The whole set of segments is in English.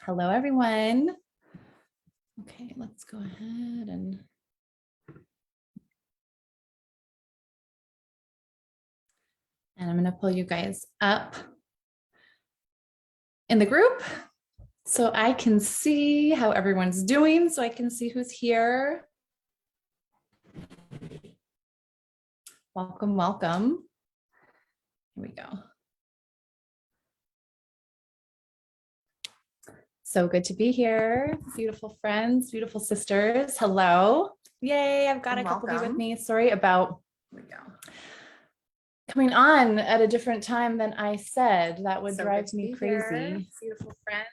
Hello, everyone. Okay, let's go ahead and I'm going to pull you guys up in the group so I can see how everyone's doing, so I can see who's here. Welcome, welcome. Here we go. So good to be here. Beautiful friends, beautiful sisters. Hello. Yay, I've got a couple of you with me. Sorry about coming on at a different time than I said. That would drive me crazy. Beautiful friends.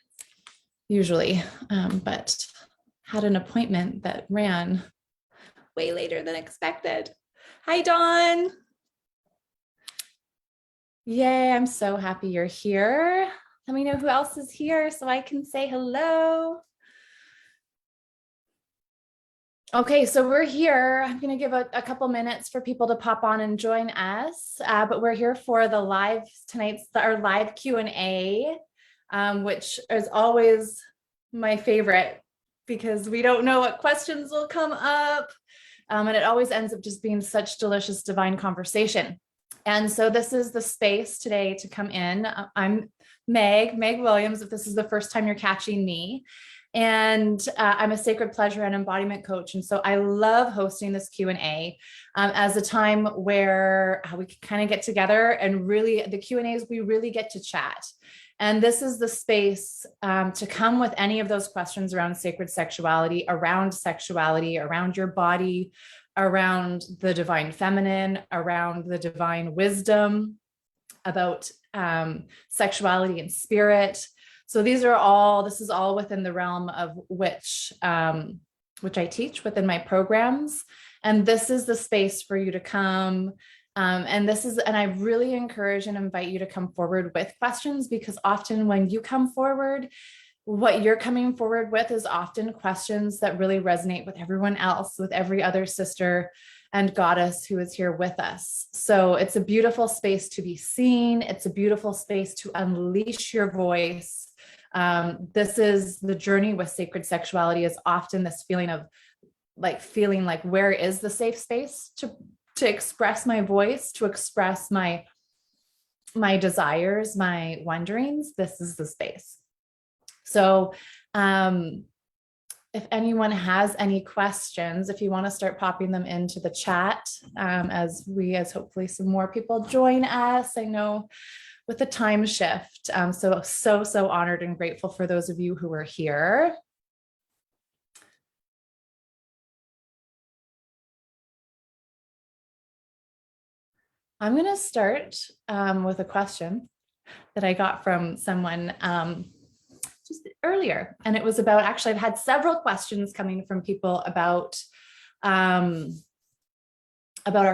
Usually, but had an appointment that ran way later than expected. Hi, Dawn. Yay, I'm so happy you're here. Let me know who else is here so I can say hello. Okay, so we're here. I'm going to give a couple minutes for people to pop on and join us, but we're here for the our live Q&A, which is always my favorite because we don't know what questions will come up, and it always ends up just being such delicious divine conversation. And so this is the space today to come in. I'm Meg Williams, if this is the first time you're catching me. And I'm a sacred pleasure and embodiment coach. And so I love hosting this Q&A as a time where we can kind of get together and really the Q&As, we really get to chat. And this is the space to come with any of those questions around sacred sexuality, around your body, around the divine feminine, around the divine wisdom, about sexuality and spirit. So this is all within the realm of which I teach within my programs. And this is the space for you to come. And I really encourage and invite you to come forward with questions, because often when you come forward, what you're coming forward with is often questions that really resonate with everyone else, with every other sister and goddess who is here with us. So it's a beautiful space to be seen. It's a beautiful space to unleash your voice. This is the journey with sacred sexuality, is often this feeling like where is the safe space to express my voice, to express my desires, my wonderings. This is the space. So if anyone has any questions, if you want to start popping them into the chat, as hopefully some more people join us. I know with the time shift. So honored and grateful for those of you who are here. I'm going to start with a question that I got from someone just earlier. And it was about, actually, I've had several questions coming from people about our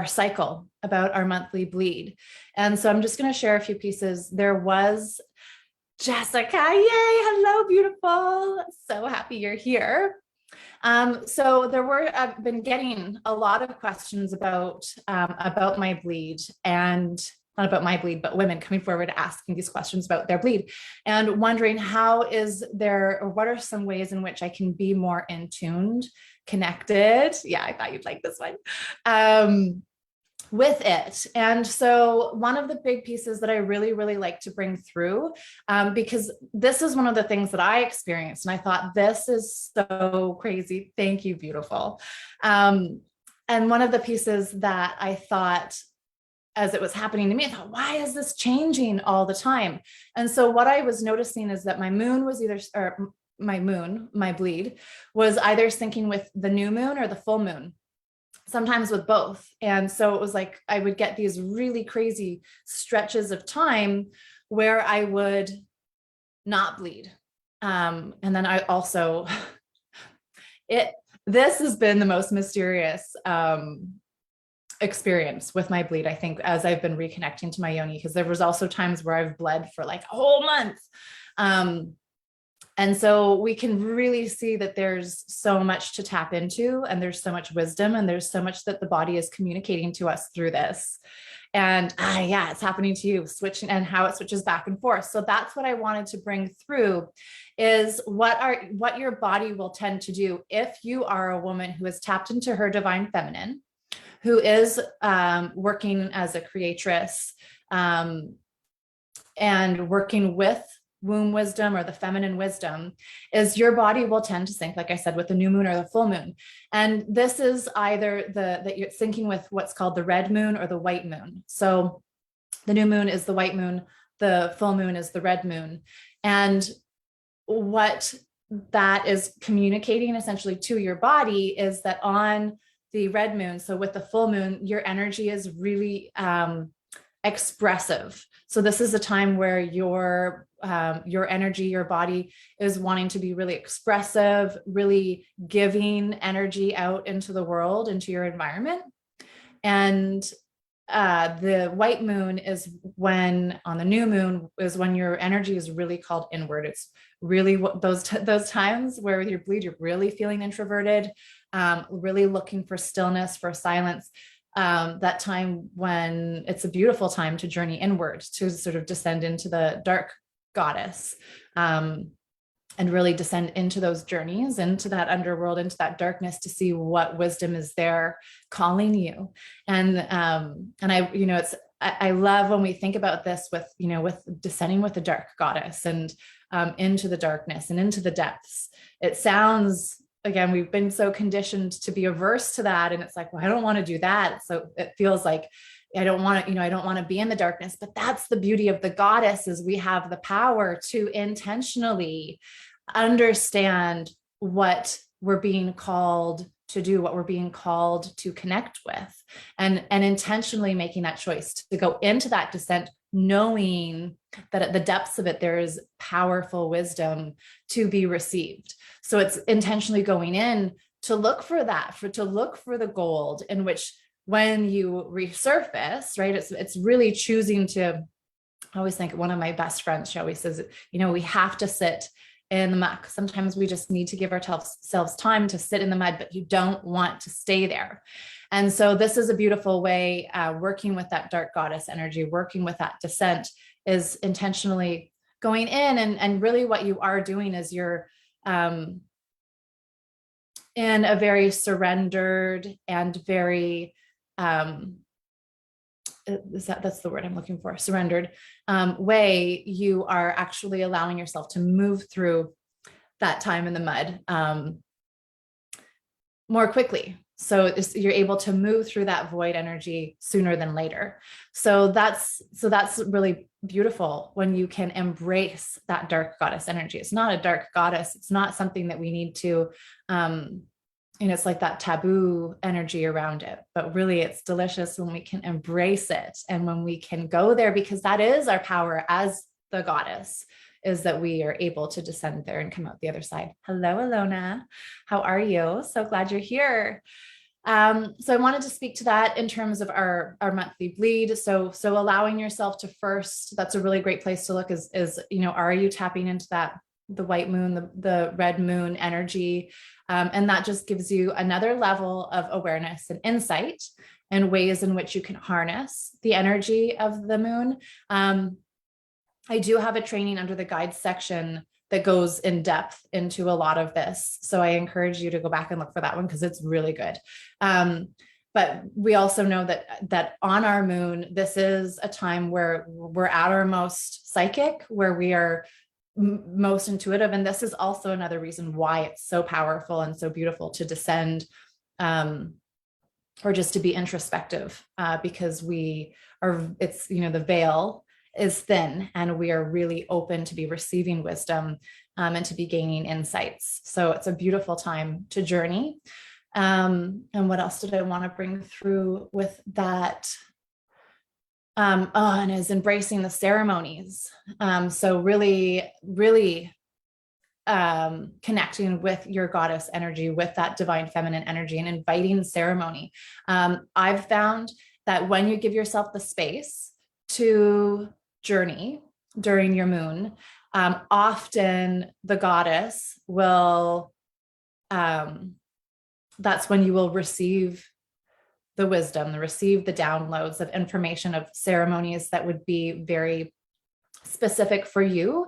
cycle, about our monthly bleed. And so I'm just going to share a few pieces. There was Jessica. Yay. Hello, beautiful. So happy you're here. So I've been getting a lot of questions about my bleed, and not about my bleed, but women coming forward asking these questions about their bleed and wondering what are some ways in which I can be more in tuned, connected. Yeah, I thought you'd like this one. With it. And so one of the big pieces that I really, really like to bring through, because this is one of the things that I experienced, and I thought, this is so crazy. Thank you, beautiful. And one of the pieces that I thought, as it was happening to me, I thought, why is this changing all the time? And so what I was noticing is that my bleed was either syncing with the new moon or the full moon, sometimes with both. And so it was like, I would get these really crazy stretches of time where I would not bleed. And then I also, this has been the most mysterious experience with my bleed, I think, as I've been reconnecting to my yoni, because there was also times where I've bled for like a whole month. And so we can really see that there's so much to tap into, and there's so much wisdom, and there's so much that the body is communicating to us through this. And yeah, it's happening to you, switching, and how it switches back and forth. So that's what I wanted to bring through, is what your body will tend to do if you are a woman who is tapped into her divine feminine, who is working as a creatress, and working with womb wisdom or the feminine wisdom, is your body will tend to sync, like I said, with the new moon or the full moon. And this is either that you're syncing with what's called the red moon or the white moon. So the new moon is the white moon, the full moon is the red moon. And what that is communicating essentially to your body is that on the red moon, so with the full moon, your energy is really expressive. So this is a time where your energy, your body is wanting to be really expressive, really giving energy out into the world, into your environment. And the white moon is when, on the new moon, is when your energy is really called inward. It's really what those times where with your bleed, you're really feeling introverted, really looking for stillness, for silence. That time when it's a beautiful time to journey inward, to sort of descend into the dark goddess, and really descend into those journeys, into that underworld, into that darkness, to see what wisdom is there calling you. And I love when we think about this with descending with the dark goddess, and into the darkness and into the depths. It sounds, again, we've been so conditioned to be averse to that. And it's like, well, I don't want to do that. So it feels like I don't want to be in the darkness. But that's the beauty of the goddess, is we have the power to intentionally understand what we're being called to do, what we're being called to connect with, and intentionally making that choice to go into that descent, knowing that at the depths of it, there is powerful wisdom to be received. So it's intentionally going in to look for that, to look for the gold, in which when you resurface, right, it's really choosing to, I always think, one of my best friends, she always says, we have to sit in the muck. Sometimes we just need to give ourselves time to sit in the mud, but you don't want to stay there. And so this is a beautiful way, working with that dark goddess energy, working with that descent, is intentionally going in, and really what you are doing is you're in a very surrendered and very that's the word I'm looking for, surrendered way. You are actually allowing yourself to move through that time in the mud more quickly. So you're able to move through that void energy sooner than later. So that's really beautiful when you can embrace that dark goddess energy. It's not a dark goddess. It's not something that we need to, it's like that taboo energy around it, but really it's delicious when we can embrace it, and when we can go there, because that is our power as the goddess, is that we are able to descend there and come out the other side. Hello, Alona. How are you? So glad you're here. So I wanted to speak to that in terms of our monthly bleed. So allowing yourself to first, that's a really great place to look, is, are you tapping into that, the white moon, the red moon energy? And that just gives you another level of awareness and insight, and ways in which you can harness the energy of the moon. I do have a training under the guides section that goes in depth into a lot of this. So I encourage you to go back and look for that one, because it's really good. But we also know that on our moon, this is a time where we're at our most psychic, where we are most intuitive. And this is also another reason why it's so powerful and so beautiful to descend, or just to be introspective, because it's, the veil is thin, and we are really open to be receiving wisdom, and to be gaining insights. So it's a beautiful time to journey. And what else did I want to bring through with that? And is embracing the ceremonies. So really, really connecting with your goddess energy, with that divine feminine energy, and inviting ceremony. I've found that when you give yourself the space to journey during your moon, often the goddess will, that's when you will receive the wisdom, receive the downloads of information of ceremonies that would be very specific for you.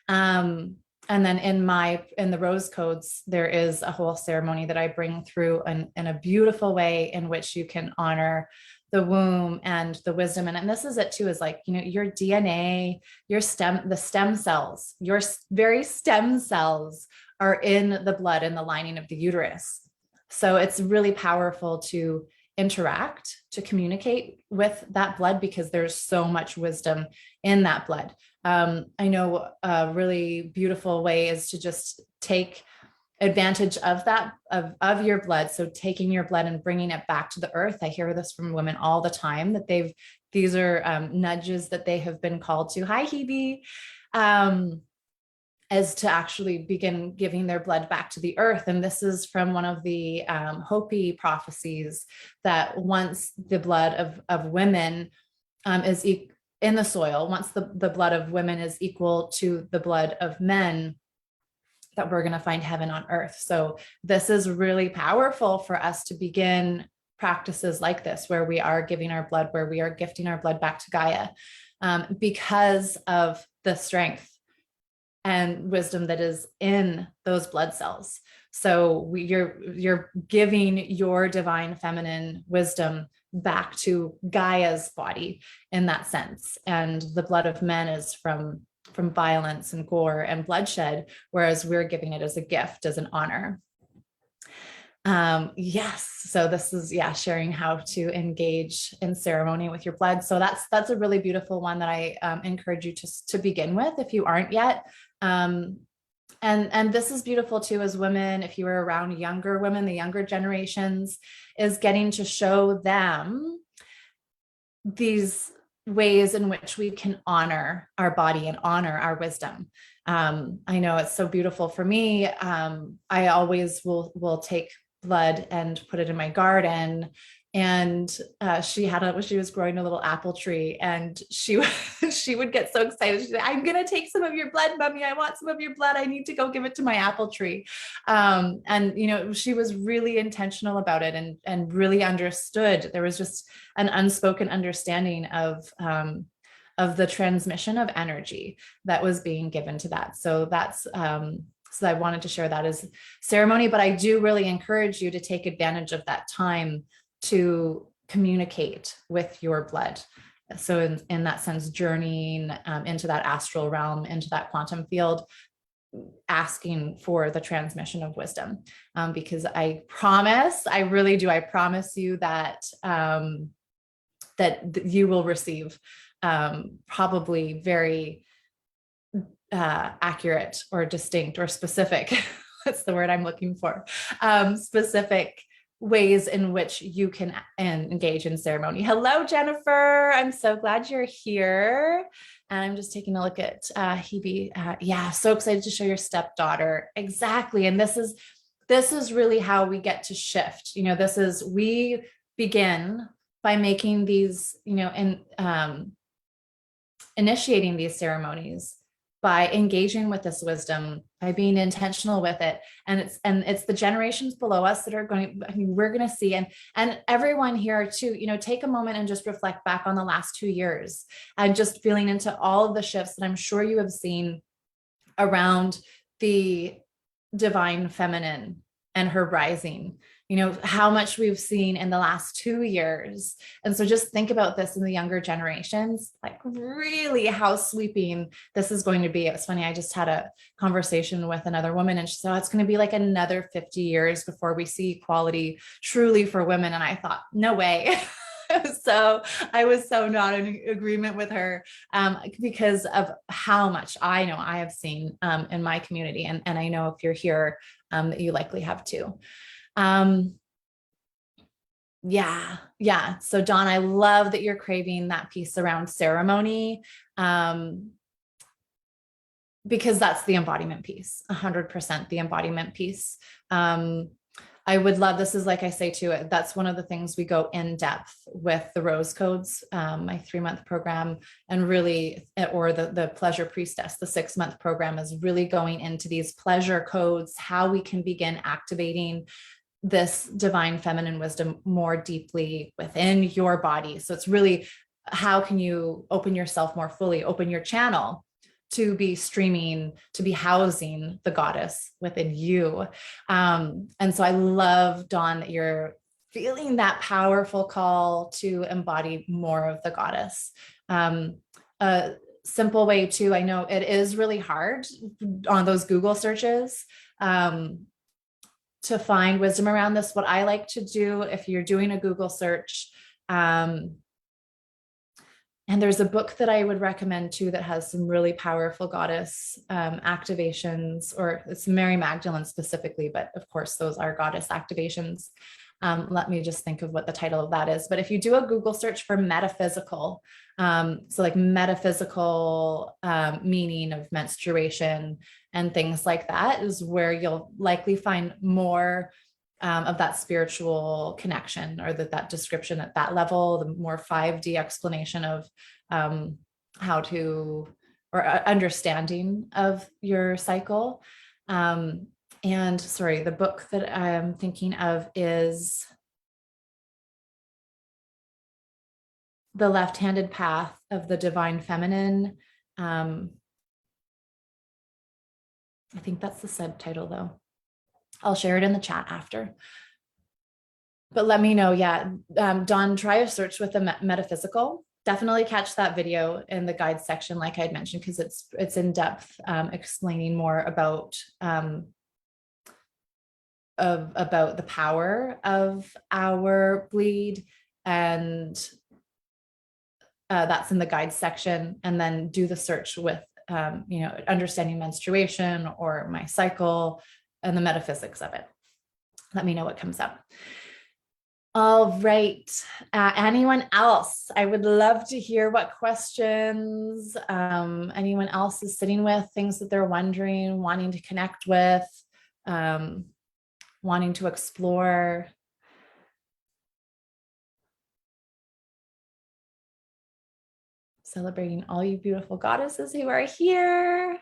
And then in the rose codes, there is a whole ceremony that I bring through in a beautiful way in which you can honor the womb and the wisdom. And this is it too, is like, your DNA, the stem cells, your very stem cells are in the blood, in the lining of the uterus. So it's really powerful to interact, to communicate with that blood, because there's so much wisdom in that blood. I know a really beautiful way is to just take advantage of that, of your blood. So taking your blood and bringing it back to the earth. I hear this from women all the time, that these are nudges that they have been called to. Hi, Hebe. As to actually begin giving their blood back to the earth. And this is from one of the Hopi prophecies, that once the blood of women is in the soil, once the blood of women is equal to the blood of men, that we're going to find heaven on earth. So this is really powerful for us to begin practices like this, where we are giving our blood, where we are gifting our blood back to Gaia, because of the strength and wisdom that is in those blood cells. So you're giving your divine feminine wisdom back to Gaia's body in that sense. And the blood of men is from violence and gore and bloodshed, whereas we're giving it as a gift, as an honor. Yes. So this is, sharing how to engage in ceremony with your blood. So that's a really beautiful one that I encourage you to begin with if you aren't yet. And this is beautiful too, as women, if you were around younger women, the younger generations, is getting to show them these ways in which we can honor our body and honor our wisdom. I know it's so beautiful for me. I always will take blood and put it in my garden. And she was growing a little apple tree, and she would get so excited. She'd say, "I'm going to take some of your blood, Mommy. I want some of your blood. I need to go give it to my apple tree." And she was really intentional about it, and really understood. There was just an unspoken understanding of the transmission of energy that was being given to that. So that's so I wanted to share that as ceremony, but I do really encourage you to take advantage of that time to communicate with your blood. So in that sense, journeying into that astral realm, into that quantum field, asking for the transmission of wisdom, because I really do, I promise you that that you will receive probably very accurate or distinct or specific, that's the word I'm looking for, specific ways in which you can engage in ceremony. Hello, Jennifer. I'm so glad you're here. And I'm just taking a look at Hebe. Yeah, so excited to show your stepdaughter. Exactly. And this is really how we get to shift. We begin by making these, initiating these ceremonies, by engaging with this wisdom, by being intentional with it. And it's the generations below us that are we're going to see, and everyone here too, take a moment and just reflect back on the last 2 years, and just feeling into all of the shifts that I'm sure you have seen around the divine feminine and her rising, how much we've seen in the last 2 years. And so just think about this in the younger generations, like really how sweeping this is going to be. It was funny, I just had a conversation with another woman, and she said, "Oh, it's going to be like another 50 years before we see equality truly for women." And I thought, no way. So I was so not in agreement with her, because of how much I know I have seen in my community. And I know if you're here, that you likely have too. Yeah. So Dawn, I love that you're craving that piece around ceremony, because that's the embodiment piece, 100% the embodiment piece. I would love, this is like I say too, that's one of the things we go in depth with the Rose Codes, my 3-month program, and really, or the Pleasure Priestess, the 6-month program is really going into these pleasure codes, how we can begin activating this divine feminine wisdom more deeply within your body. So it's really, how can you open yourself more fully, open your channel to be streaming, to be housing the goddess within you. And so I love, Dawn, that you're feeling that powerful call to embody more of the goddess. A simple way too, I know it is really hard on those Google searches to find wisdom around this. What I like to do, if you're doing a Google search, and there's a book that I would recommend too that has some really powerful goddess activations, or it's Mary Magdalene specifically, but of course those are goddess activations. Let me just think of what the title of that is. But if you do a Google search for metaphysical, so like metaphysical meaning of menstruation and things like that, is where you'll likely find more of that spiritual connection, or that description at that level, the more 5D explanation of how to, or understanding of your cycle. And sorry, the book that I'm thinking of is The Left-Handed Path of the Divine Feminine. I think that's the subtitle though. I'll share it in the chat after. But let me know. Yeah. Dawn, try a search with the metaphysical. Definitely catch that video in the guide section, like I had mentioned, because it's in depth, explaining more about the power of our bleed, and that's in the guide section. And then do the search with understanding menstruation or my cycle and the metaphysics of it. Let me know what comes up. All right. Anyone else? I would love to hear what questions anyone else is sitting with, things that they're wondering, wanting to connect with, wanting to explore. Celebrating all you beautiful goddesses who are here.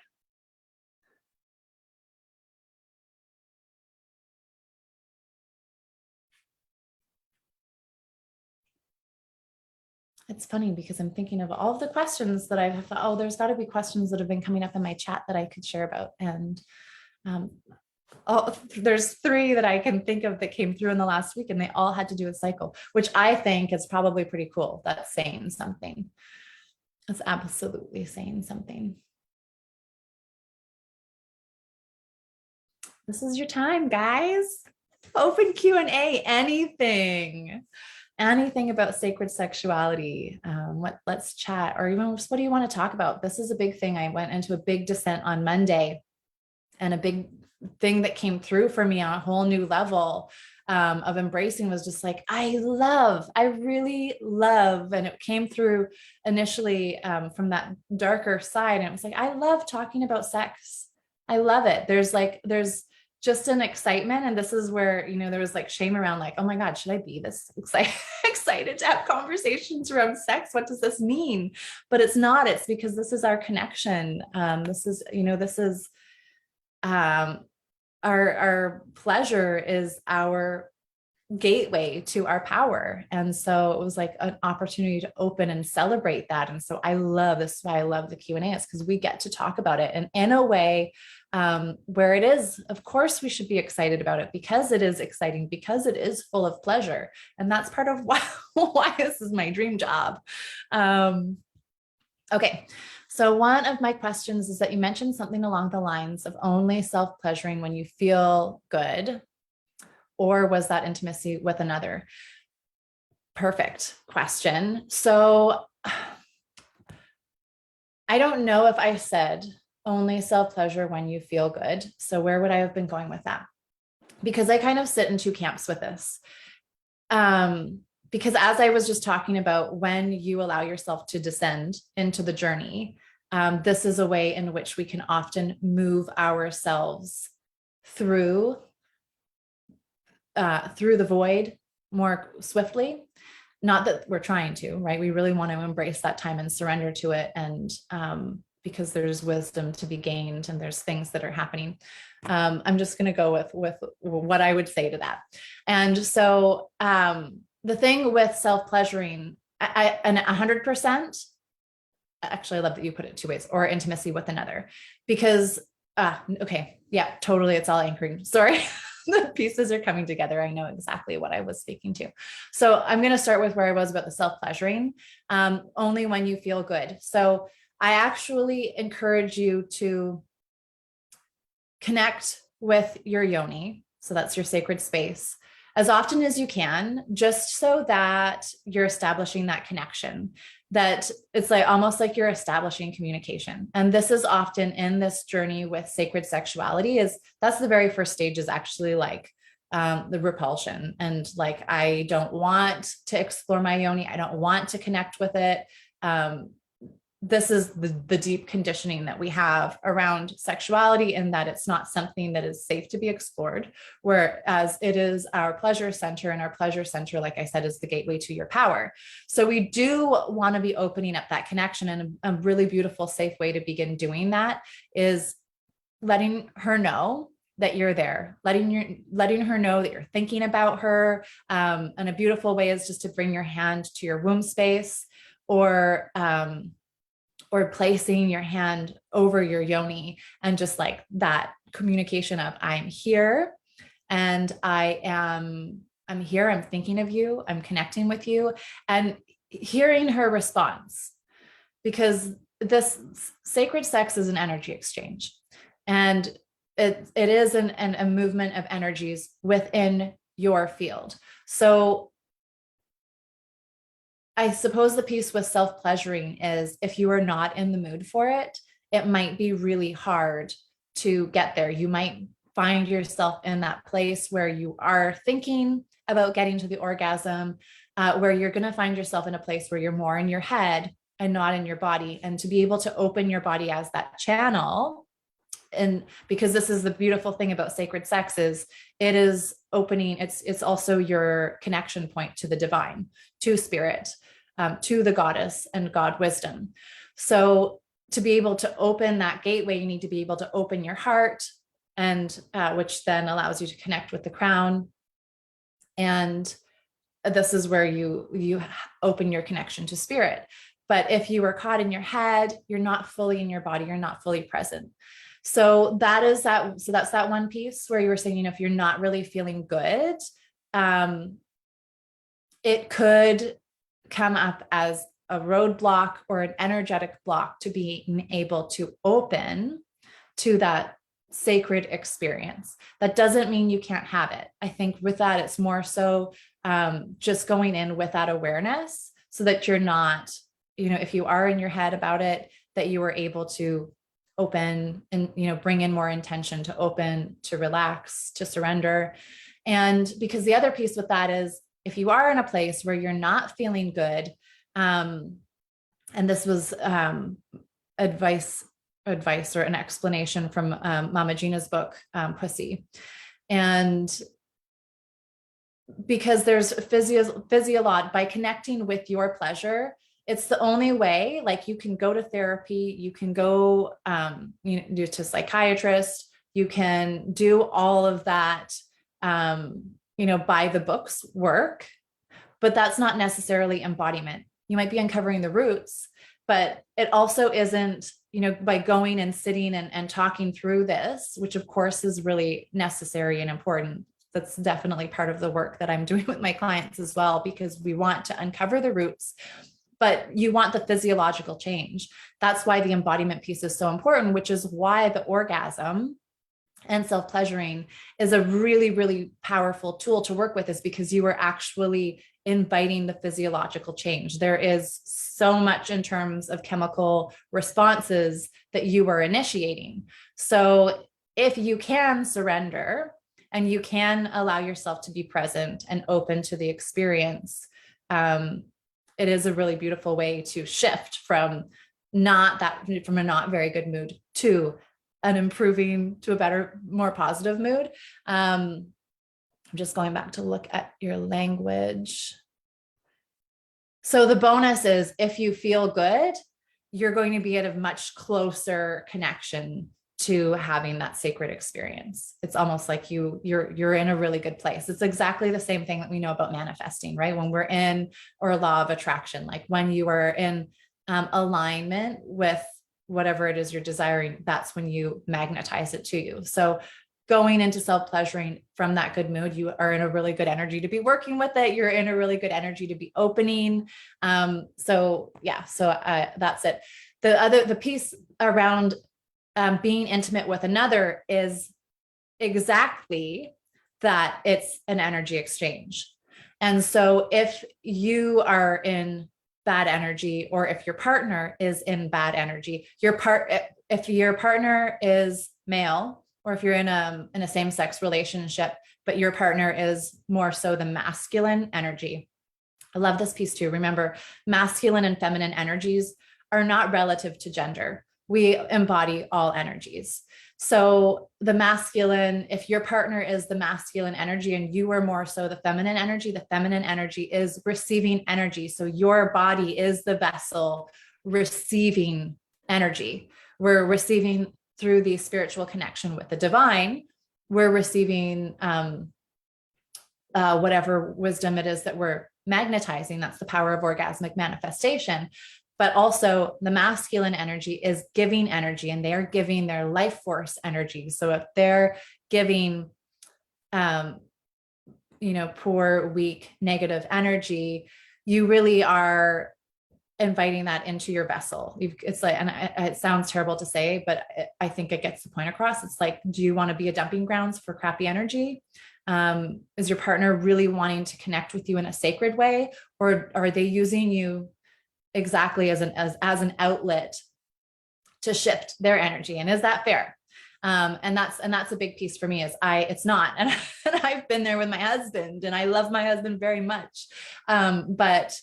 It's funny because I'm thinking of all of the questions that I've thought, oh, there's got to be questions that have been coming up in my chat that I could share about. And there's 3 that I can think of that came through in the last week, and they all had to do with cycle, which I think is probably pretty cool. That's saying something. That's absolutely saying something. This is your time, guys. Open Q&A, anything about sacred sexuality. Let's chat, or even what do you want to talk about? This is a big thing. I went into a big descent on Monday, and a big thing that came through for me on a whole new level of embracing was just like, I really love, and it came through initially from that darker side. And it was like, I love talking about sex. I love it. There's just an excitement. And this is where, there was like shame around, like, oh my God, should I be this excited to have conversations around sex? What does this mean? But it's not, it's because this is our connection. This is our pleasure is our gateway to our power. And so it was like an opportunity to open and celebrate that. And so this is why I love the Q&A, is because we get to talk about it, and in a way where it is, of course, we should be excited about it, because it is exciting, because it is full of pleasure. And that's part of why this is my dream job. Okay. So one of my questions is that you mentioned something along the lines of only self-pleasuring when you feel good, or was that intimacy with another? Perfect question. So I don't know if I said only self-pleasure when you feel good. So where would I have been going with that? Because I kind of sit in 2 camps with this. Because as I was just talking about, when you allow yourself to descend into the journey, this is a way in which we can often move ourselves through through the void more swiftly. Not that we're trying to, right? We really want to embrace that time and surrender to it. And because there's wisdom to be gained and there's things that are happening. I'm just going to go with what I would say to that. And so the thing with self-pleasuring, and 100%, actually, I love that you put it two ways, or intimacy with another, because, okay. Yeah, totally. It's all anchoring. Sorry. The pieces are coming together. I know exactly what I was speaking to. So I'm going to start with where I was about the self-pleasuring, only when you feel good. So I actually encourage you to connect with your yoni. So that's your sacred space as often as you can, just so that you're establishing that connection, that it's like almost like you're establishing communication. And this is often in this journey with sacred sexuality, is that's the very first stage, is actually like the repulsion. And like, I don't want to explore my yoni. I don't want to connect with it. This is the deep conditioning that we have around sexuality, and that it's not something that is safe to be explored, whereas it is our pleasure center, and our pleasure center, like I said, is the gateway to your power. So we do want to be opening up that connection, and a really beautiful, safe way to begin doing that is letting her know that you're there, letting her know that you're thinking about her. And a beautiful way is just to bring your hand to your womb space, or placing your hand over your yoni, and just like that communication of, I'm here, and I'm here, I'm thinking of you, I'm connecting with you, and hearing her response, because this sacred sex is an energy exchange, and it is a movement of energies within your field. So I suppose the piece with self-pleasuring is, if you are not in the mood for it, it might be really hard to get there. You might find yourself in that place where you are thinking about getting to the orgasm, where you're going to find yourself in a place where you're more in your head and not in your body. And to be able to open your body as that channel, and because this is the beautiful thing about sacred sex, is it is opening, it's also your connection point to the divine, to spirit, to the goddess and God wisdom. So to be able to open that gateway, you need to be able to open your heart, and which then allows you to connect with the crown. And this is where you open your connection to spirit. But if you are caught in your head, you're not fully in your body, you're not fully present. So that's that one piece where you were saying, if you're not really feeling good, it could come up as a roadblock or an energetic block to being able to open to that sacred experience. That doesn't mean you can't have it. I think with that, it's more so just going in with that awareness, so that you're not, if you are in your head about it, that you are able to open and, bring in more intention to open, to relax, to surrender. And because the other piece with that is, if you are in a place where you're not feeling good, and this was advice or an explanation from Mama Gina's book, Pussy. And because there's physiological, by connecting with your pleasure, it's the only way. Like, you can go to therapy, you can go to psychiatrist, you can do all of that, by the books work, but that's not necessarily embodiment. You might be uncovering the roots, but it also isn't, by going and sitting and talking through this, which of course is really necessary and important. That's definitely part of the work that I'm doing with my clients as well, because we want to uncover the roots, but you want the physiological change. That's why the embodiment piece is so important, which is why the orgasm and self-pleasuring is a really, really powerful tool to work with, is because you are actually inviting the physiological change. There is so much in terms of chemical responses that you are initiating. So if you can surrender and you can allow yourself to be present and open to the experience, it is a really beautiful way to shift from a not very good mood to an improving, to a better, more positive mood. I'm just going back to look at your language. So the bonus is if you feel good, you're going to be at a much closer connection to having that sacred experience. It's almost like you're in a really good place. It's exactly the same thing that we know about manifesting, right? When we're in, or law of attraction, like when you are in alignment with whatever it is you're desiring, that's when you magnetize it to you. So going into self-pleasuring from that good mood, you are in a really good energy to be working with it. You're in a really good energy to be opening. So that's it. The piece around being intimate with another is exactly that. It's an energy exchange. And so if you are in bad energy, or if your partner is in bad energy, if your partner is male, or if you're in a same-sex relationship, but your partner is more so the masculine energy. I love this piece too. Remember, masculine and feminine energies are not relative to gender. We embody all energies. So the masculine, if your partner is the masculine energy and you are more so the feminine energy is receiving energy. So your body is the vessel receiving energy. We're receiving through the spiritual connection with the divine. We're receiving whatever wisdom it is that we're magnetizing. That's the power of orgasmic manifestation. But also the masculine energy is giving energy, and they're giving their life force energy. So if they're giving, poor, weak, negative energy, you really are inviting that into your vessel. It's like, and it sounds terrible to say, but I think it gets the point across. It's like, do you want to be a dumping grounds for crappy energy? Is your partner really wanting to connect with you in a sacred way, or are they using you exactly as an outlet to shift their energy? And is that fair? And that's a big piece for me. It's not, and I've been there with my husband, and I love my husband very much. But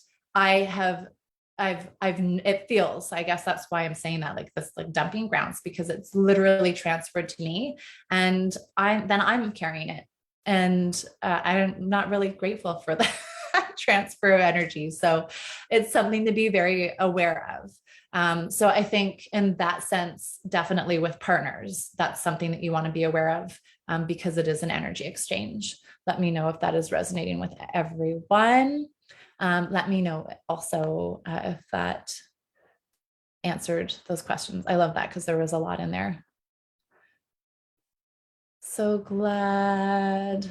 it feels, I guess that's why I'm saying that, like this, like dumping grounds, because it's literally transferred to me, and I'm carrying it. And I'm not really grateful for that transfer of energy. So it's something to be very aware of. So I think in that sense, definitely with partners, that's something that you want to be aware of, because it is an energy exchange. Let me know if that is resonating with everyone. Let me know also if that answered those questions. I love that because there was a lot in there. So glad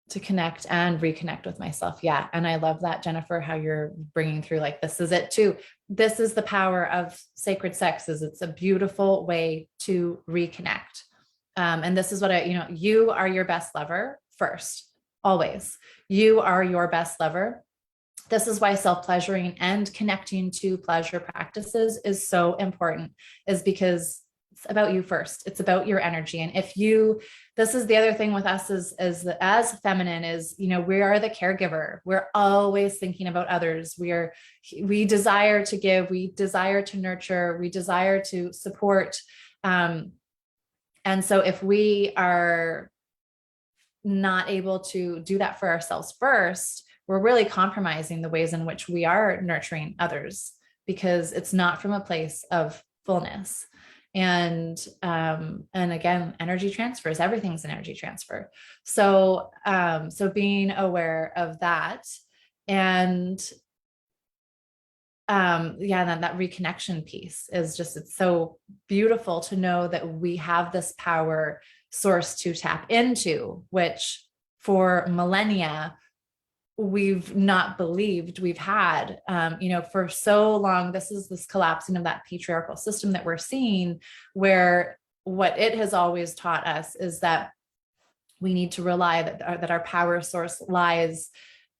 to connect and reconnect with myself. Yeah. And I love that, Jennifer, how you're bringing through, like, this is it too. This is the power of sacred sex. Is it's a beautiful way to reconnect. And this is what you are your best lover first, always. You are your best lover. This is why self-pleasuring and connecting to pleasure practices is so important, is because it's about you first. It's about your energy. And this is the other thing with us as feminine is, we are the caregiver. We're always thinking about others. We desire to give, we desire to nurture, we desire to support. And so if we are not able to do that for ourselves first, we're really compromising the ways in which we are nurturing others, because it's not from a place of fullness. And again, energy transfers, everything's an energy transfer. So being aware of that, and that reconnection piece is just, it's so beautiful to know that we have this power source to tap into, which for millennia we've not believed we've had. For so long, this collapsing of that patriarchal system that we're seeing, where what it has always taught us is that we need to rely that our power source lies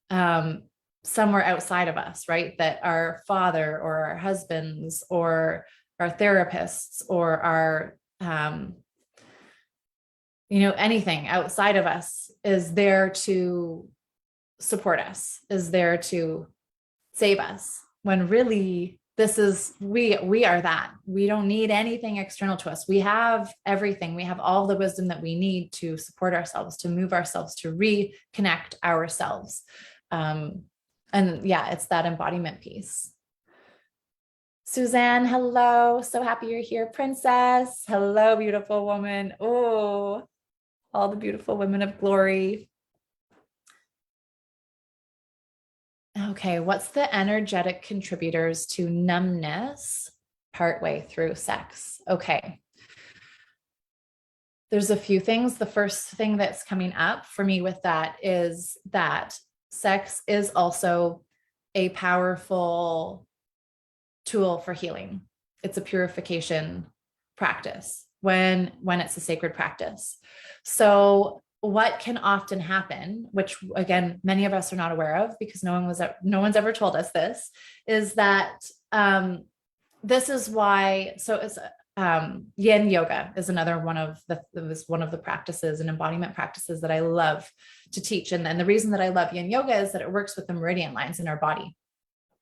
somewhere outside of us, right? That our father or our husbands or our therapists or our anything outside of us is there to support us, is there to save us, when really this is, we are that. We don't need anything external to us. We have everything. We have all the wisdom that we need to support ourselves, to move ourselves, to reconnect ourselves. And yeah, it's that embodiment piece. Suzanne, hello. So happy you're here. Princess, hello, beautiful woman. Oh, all the beautiful women of glory. Okay, what's the energetic contributors to numbness partway through sex? Okay. There's a few things. The first thing that's coming up for me with that is that sex is also a powerful tool for healing. It's a purification practice when it's a sacred practice. So what can often happen, which again, many of us are not aware of because no one's ever told us this, is that this is why, so it's yin yoga is another one of the practices and embodiment practices that I love to teach. And the reason that I love yin yoga is that it works with the meridian lines in our body.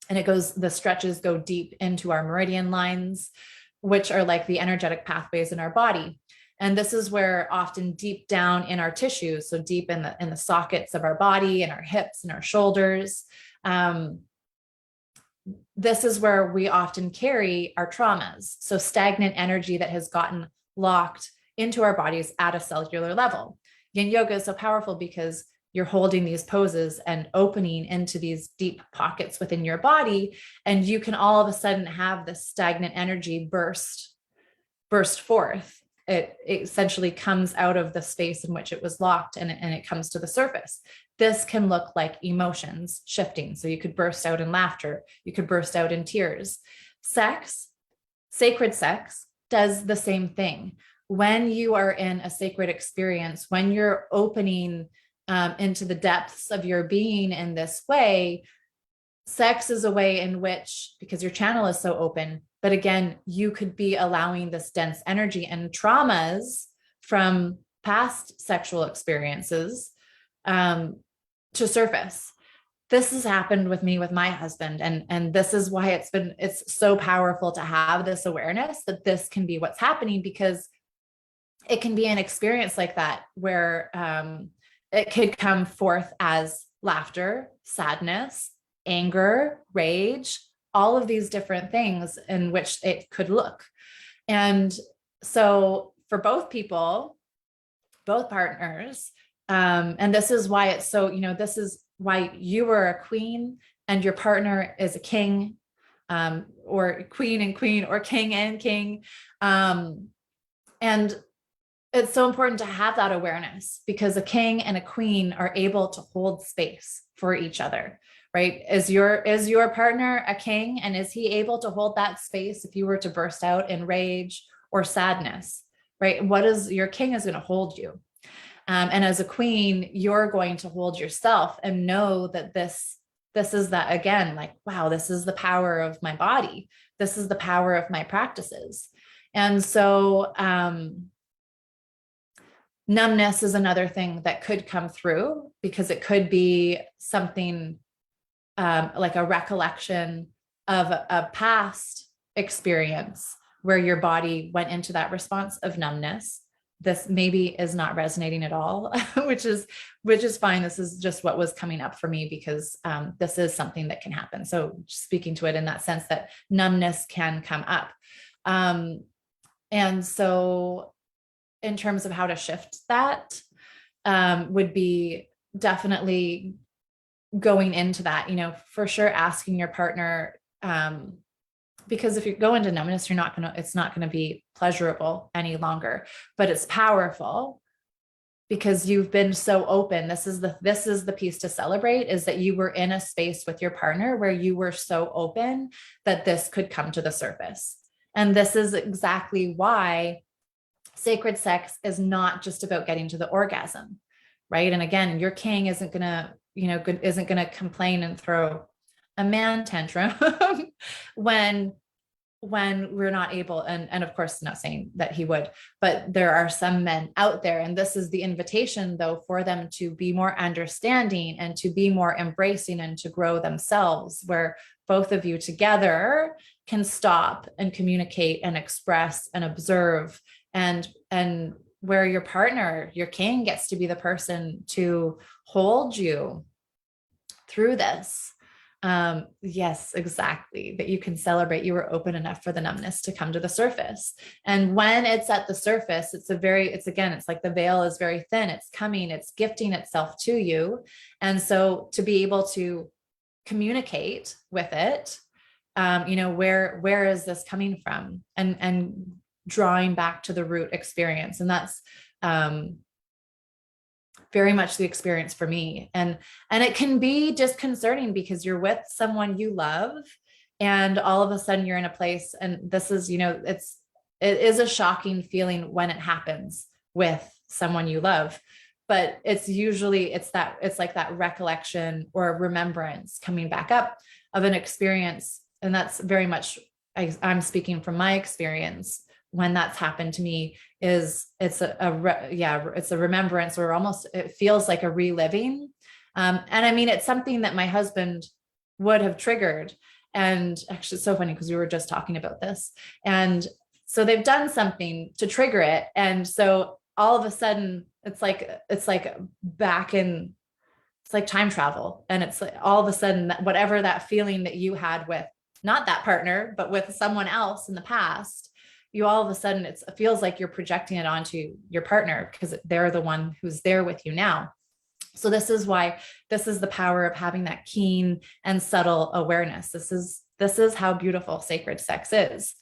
And the stretches go deep into our meridian lines, which are like the energetic pathways in our body. And this is where often deep down in our tissues, so deep in the sockets of our body and our hips and our shoulders, this is where we often carry our traumas. So stagnant energy that has gotten locked into our bodies at a cellular level. Yin yoga is so powerful because you're holding these poses and opening into these deep pockets within your body. And you can all of a sudden have this stagnant energy burst forth. It essentially comes out of the space in which it was locked and it comes to the surface. This can look like emotions shifting. So you could burst out in laughter. You could burst out in tears. Sex, sacred sex, does the same thing. When you are in a sacred experience, when you're opening into the depths of your being in this way, sex is a way in which, because your channel is so open, but again, you could be allowing this dense energy and traumas from past sexual experiences to surface. This has happened with me, with my husband. And this is why it's so powerful to have this awareness that this can be what's happening, because it can be an experience like that where it could come forth as laughter, sadness, anger, rage, all of these different things in which it could look. And so for both people, both partners, and this is why it's so, this is why you are a queen and your partner is a king, or queen and queen, or king and king. And it's so important to have that awareness, because a king and a queen are able to hold space for each other, right? Is your partner a king, and is he able to hold that space if you were to burst out in rage or sadness, right? Your king is going to hold you. And as a queen, you're going to hold yourself and know that this is that, again, like, wow, this is the power of my body. This is the power of my practices. And so, numbness is another thing that could come through, because it could be something like a recollection of a past experience where your body went into that response of numbness. This maybe is not resonating at all, which is fine. This is just what was coming up for me, because this is something that can happen. So speaking to it in that sense that numbness can come up. And so in terms of how to shift that, would be definitely going into that, for sure, asking your partner, because if you go into numbness, it's not going to be pleasurable any longer, but it's powerful because you've been so open. This is the piece to celebrate, is that you were in a space with your partner where you were so open that this could come to the surface. And this is exactly why sacred sex is not just about getting to the orgasm, right? And again, your king isn't gonna complain and throw a man tantrum when we're not able, and of course, not saying that he would, but there are some men out there, and this is the invitation, though, for them to be more understanding and to be more embracing and to grow themselves, where both of you together can stop and communicate and express and observe, and where your partner, your king, gets to be the person to hold you through this. Yes, exactly. That you can celebrate you were open enough for the numbness to come to the surface. And when it's at the surface, it's like the veil is very thin. It's coming, it's gifting itself to you. And so to be able to communicate with it, where is this coming from? And drawing back to the root experience. And that's, very much the experience for me. And it can be disconcerting because you're with someone you love, and all of a sudden you're in a place, and this is, it is a shocking feeling when it happens with someone you love, but it's like that recollection or remembrance coming back up of an experience. And that's very much, I'm speaking from my experience when that's happened to me, it's a remembrance, or almost it feels like a reliving. And I mean, it's something that my husband would have triggered. And actually it's so funny because we were just talking about this. And so they've done something to trigger it. And so all of a sudden it's like back in, it's like time travel. And it's like all of a sudden whatever that feeling that you had with not that partner, but with someone else in the past, you all of a sudden, it feels like you're projecting it onto your partner because they're the one who's there with you now. So this is the power of having that keen and subtle awareness. This is how beautiful sacred sex is.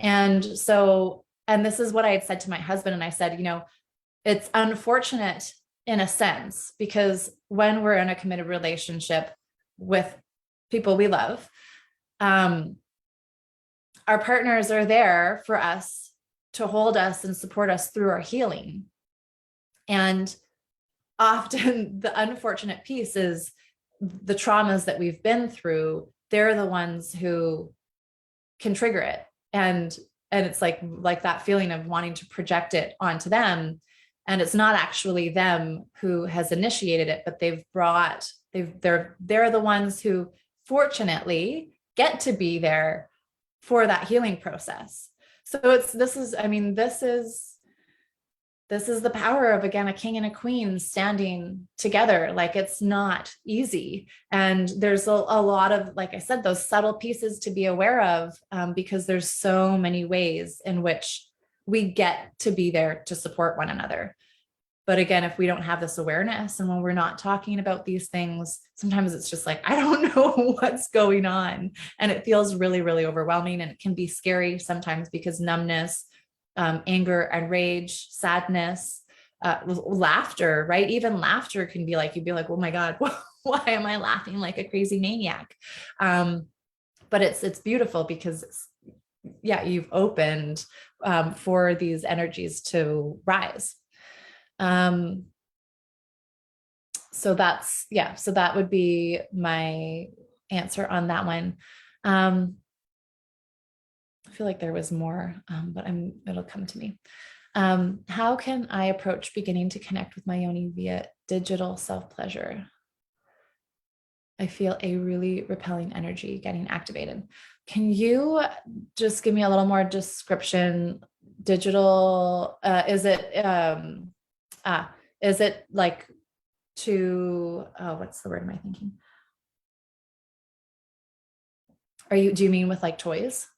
And this is what I had said to my husband. And I said, it's unfortunate in a sense, because when we're in a committed relationship with people we love, our partners are there for us to hold us and support us through our healing. And often the unfortunate piece is the traumas that we've been through. They're the ones who can trigger it. And it's like that feeling of wanting to project it onto them. And it's not actually them who has initiated it, but they're the ones who fortunately get to be there for that healing process. So this is the power of, again, a king and a queen standing together. Like, it's not easy. And there's a lot of, like I said, those subtle pieces to be aware of, because there's so many ways in which we get to be there to support one another. But again, if we don't have this awareness, and when we're not talking about these things, sometimes it's just like, I don't know what's going on. And it feels really, really overwhelming. And it can be scary sometimes because numbness, anger and rage, sadness, laughter, right? Even laughter can be like, you'd be like, oh my God, why am I laughing like a crazy maniac? But it's beautiful because you've opened for these energies to rise. So that would be my answer on that one. I feel like there was more, but it'll come to me. How can I approach beginning to connect with my yoni via digital self-pleasure? I feel a really repelling energy getting activated. Can you just give me a little more description? Digital, is it like what's the word am I thinking? Do you mean with like toys?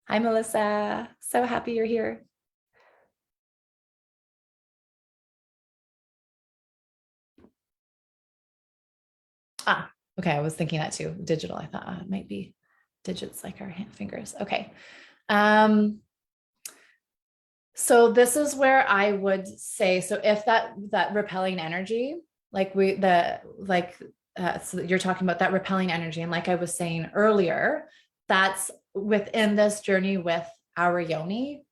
Hi, Melissa. So happy you're here. Okay. I was thinking that too. Digital. I thought it might be digits like our fingers. Okay. So this is where I would say, so if that repelling energy, so you're talking about that repelling energy. And like I was saying earlier, that's within this journey with our yoni,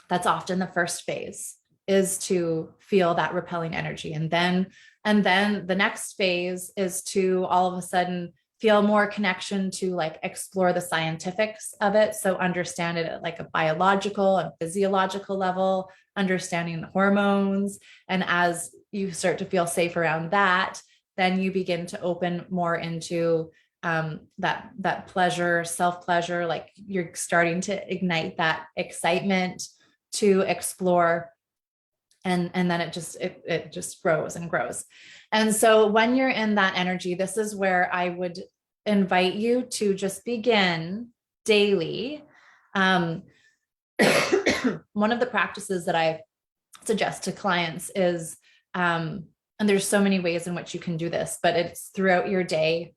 that's often the first phase, is to feel that repelling energy. And then the next phase is to all of a sudden feel more connection to like explore the scientifics of it. So understand it at like a biological and physiological level, understanding the hormones. And as you start to feel safe around that, then you begin to open more into that pleasure, self-pleasure, like you're starting to ignite that excitement to explore. And then it just grows and grows. And so when you're in that energy, this is where I would invite you to just begin daily. One of the practices that I suggest to clients is, and there's so many ways in which you can do this, but it's throughout your day,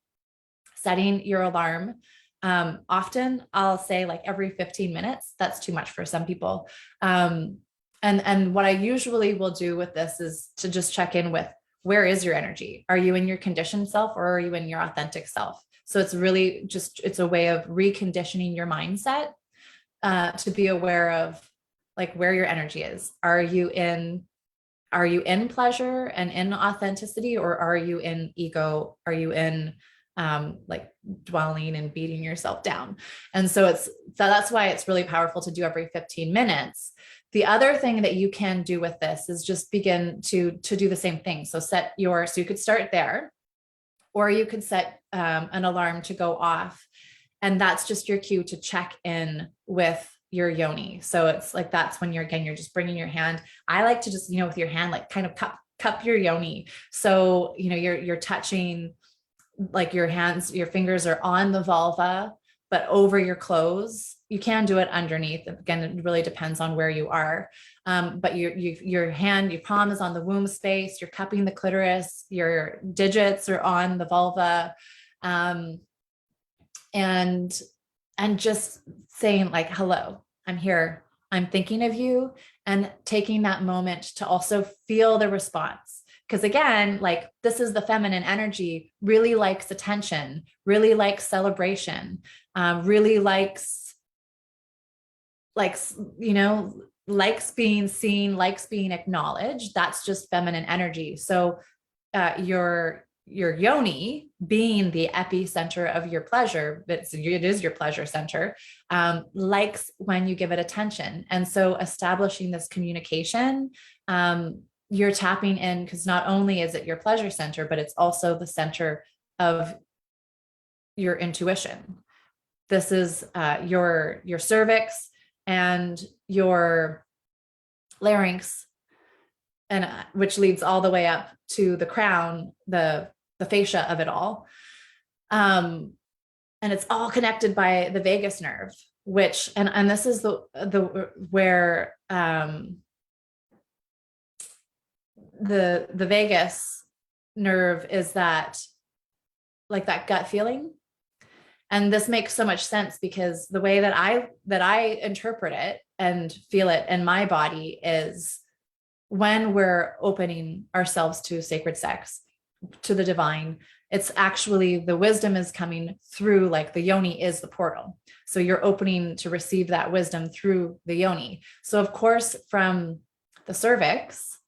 setting your alarm. Often I'll say like every 15 minutes. That's too much for some people. And what I usually will do with this is to just check in with, where is your energy? Are you in your conditioned self, or are you in your authentic self? So it's really just, it's a way of reconditioning your mindset to be aware of like where your energy is. Are you in pleasure and in authenticity, or are you in ego? Are you in like dwelling and beating yourself down? And so that's why it's really powerful to do every 15 minutes. The other thing that you can do with this is just begin to do the same thing. So so you could start there, or you could set an alarm to go off. And that's just your cue to check in with your yoni. So it's like, that's when you're just bringing your hand. I like to just, with your hand, like kind of cup your yoni. So, you're touching, like your fingers are on the vulva, but over your clothes. You can do it underneath. Again, it really depends on where you are. But your palm is on the womb space. You're cupping the clitoris. Your digits are on the vulva. And just saying like, hello, I'm here. I'm thinking of you, and taking that moment to also feel the response. Because again, like, this is the feminine energy, really likes attention, really likes celebration, really likes being seen, likes being acknowledged. That's just feminine energy. So your yoni, being the epicenter of your pleasure, it is your pleasure center, likes when you give it attention. And so establishing this communication, you're tapping in, because not only is it your pleasure center, but it's also the center of your intuition. This is your cervix and your larynx, and which leads all the way up to the crown, the fascia of it all. And it's all connected by the vagus nerve, which, and this is where the vagus nerve is, that like that gut feeling. And this makes so much sense, because the way that I interpret it and feel it in my body is, when we're opening ourselves to sacred sex, to the divine, it's actually, the wisdom is coming through, like the yoni is the portal. So you're opening to receive that wisdom through the yoni. So of course, from the cervix,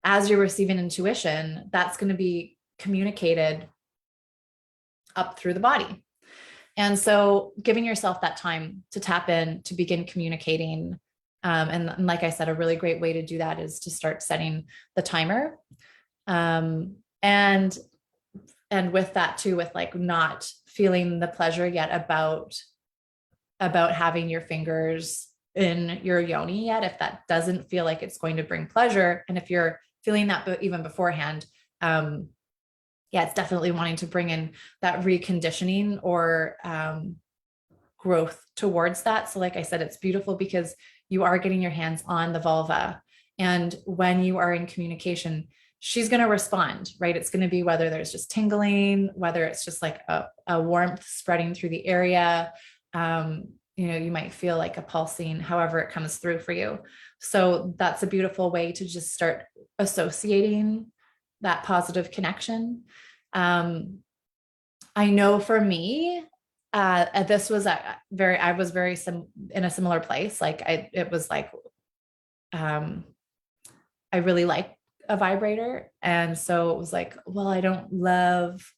as you're receiving intuition, that's going to be communicated up through the body. And so giving yourself that time to tap in, to begin communicating. And like I said, a really great way to do that is to start setting the timer. And with that too, with like not feeling the pleasure yet about having your fingers in your yoni yet, if that doesn't feel like it's going to bring pleasure. And if you're feeling that even beforehand, it's definitely wanting to bring in that reconditioning or growth towards that. So like I said, it's beautiful because you are getting your hands on the vulva. And when you are in communication, she's going to respond, right? It's going to be whether there's just tingling, whether it's just like a warmth spreading through the area. You might feel like a pulsing, however it comes through for you. So that's a beautiful way to just start associating that positive connection. I know for me, this was I was very in a similar place. Like it was like, I really like a vibrator. And so it was like, well, I don't love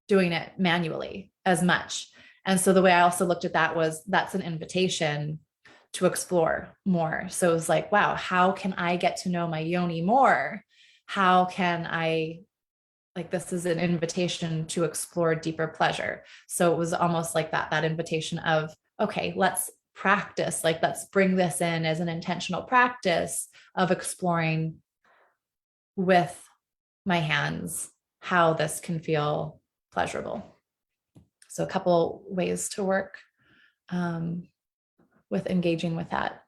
doing it manually as much. And so the way I also looked at that was, that's an invitation to explore more. So it was like, wow, how can I get to know my yoni more? How can I, like, this is an invitation to explore deeper pleasure. So it was almost like that invitation of, okay, let's practice, like, let's bring this in as an intentional practice of exploring with my hands how this can feel pleasurable. So a couple ways to work with engaging with that.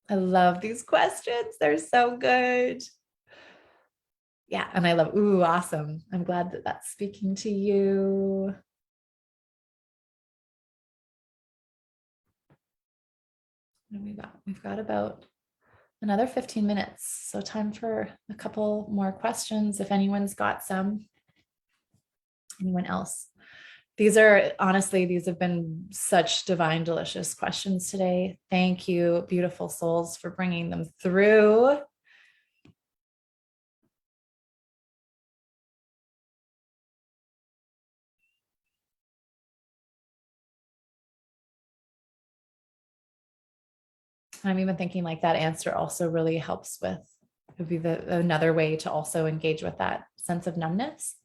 I love these questions. They're so good. Yeah. And I love, ooh, awesome. I'm glad that that's speaking to you. And we've got about another 15 minutes. So time for a couple more questions. If anyone's got some, anyone else? These are, honestly, these have been such divine, delicious questions today. Thank you, beautiful souls, for bringing them through. I'm even thinking like that answer also really helps with, would be another way to also engage with that sense of numbness.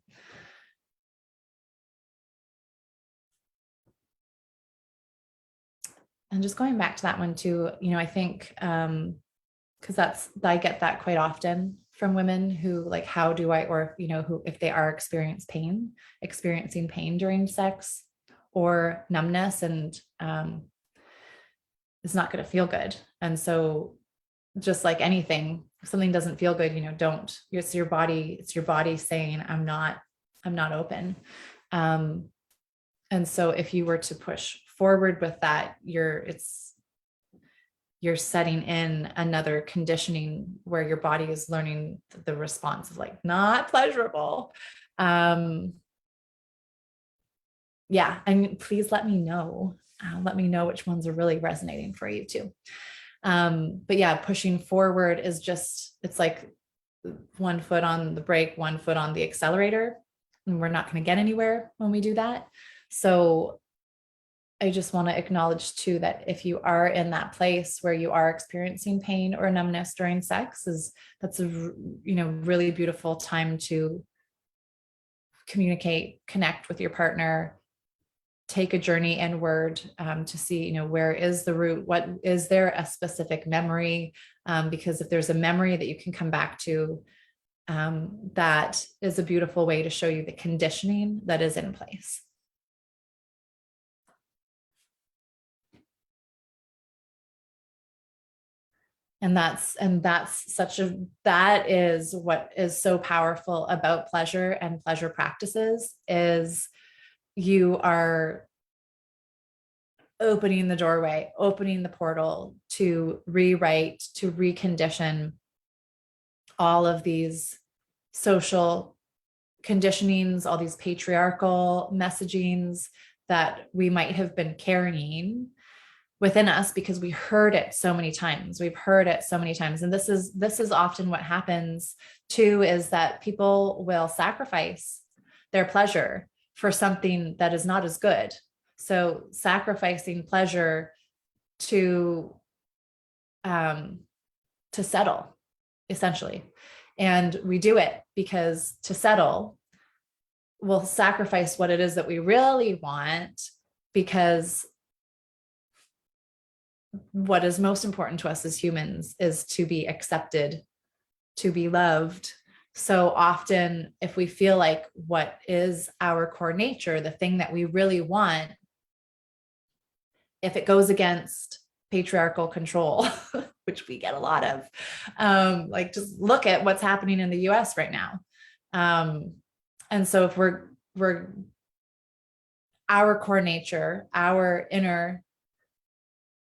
And just going back to that one too, I think, because I get that quite often from women who, like, how do I, or, who, if they are experiencing pain during sex or numbness, and it's not going to feel good. And so just like anything, if something doesn't feel good, don't, it's your body saying, I'm not open. And so if you were to push forward with that, you're setting in another conditioning where your body is learning the response of, like, not pleasurable. Yeah. And please let me know. Let me know which ones are really resonating for you too. But yeah, pushing forward is just, it's like one foot on the brake, one foot on the accelerator, and we're not going to get anywhere when we do that. So I just want to acknowledge too, that if you are in that place where you are experiencing pain or numbness during sex, that's a really beautiful time to communicate, connect with your partner, take a journey inward, to see, where is the root? What is there a specific memory? Because if there's a memory that you can come back to, that is a beautiful way to show you the conditioning that is in place. And that is what is so powerful about pleasure and pleasure practices, is you are opening the doorway, opening the portal to rewrite, to recondition all of these social conditionings, all these patriarchal messagings that we might have been carrying within us because we heard it so many times. We've heard it so many times. And this is often what happens too, is that people will sacrifice their pleasure for something that is not as good. So sacrificing pleasure to settle, essentially. And we do it because to settle, we'll sacrifice what it is that we really want, because what is most important to us as humans is to be accepted, to be loved. So often, if we feel like what is our core nature, the thing that we really want, if it goes against patriarchal control, which we get a lot of, like, just look at what's happening in the US right now. And so if we're our core nature, our inner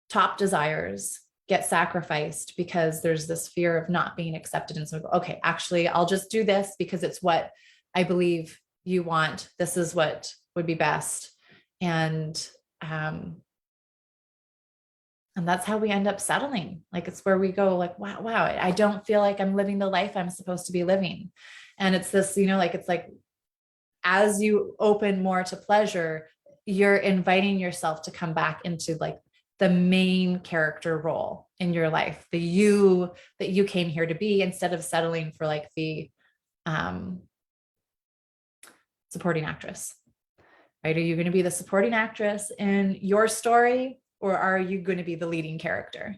top desires get sacrificed because there's this fear of not being accepted. And so, okay, actually, I'll just do this because it's what I believe you want. This is what would be best. And that's how we end up settling. Like, it's where we go, like, wow, I don't feel like I'm living the life I'm supposed to be living. And it's this, like, it's like as you open more to pleasure, you're inviting yourself to come back into like the main character role in your life, the you that you came here to be, instead of settling for like the supporting actress, right? Are you going to be the supporting actress in your story, or are you going to be the leading character?